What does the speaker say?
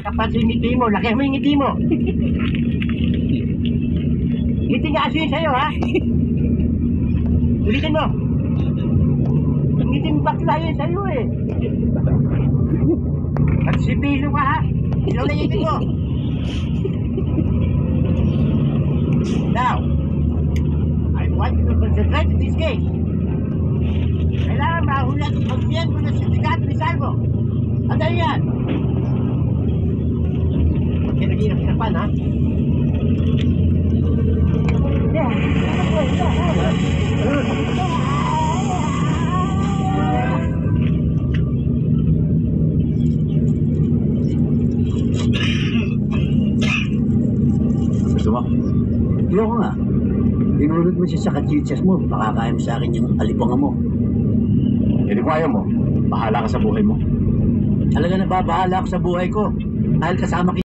Kapag yung ngiti mo, laki mo yung ngiti mo. Ngiti nga aso yun sa'yo, ha? Ulitin mo. Ngiti mo bakla yun sa'yo, eh. At sipilo ka, ha? Ilaw na ngiti mo. Now, I want you to concentrate in this case. Kailangan mahuli at pagbiyan mo ng sindikato ni Salvo. Anday yan. Kinagirap-kirapan, ha? Gusto mo? Ayoko nga. Tinulad mo siya sa katsitsas mo. Makakain mo sa akin yung alipungan mo. Hindi ko ayaw mo. Bahala ka sa buhay mo. Talaga na babahala ako sa buhay ko. Dahil kasama kita.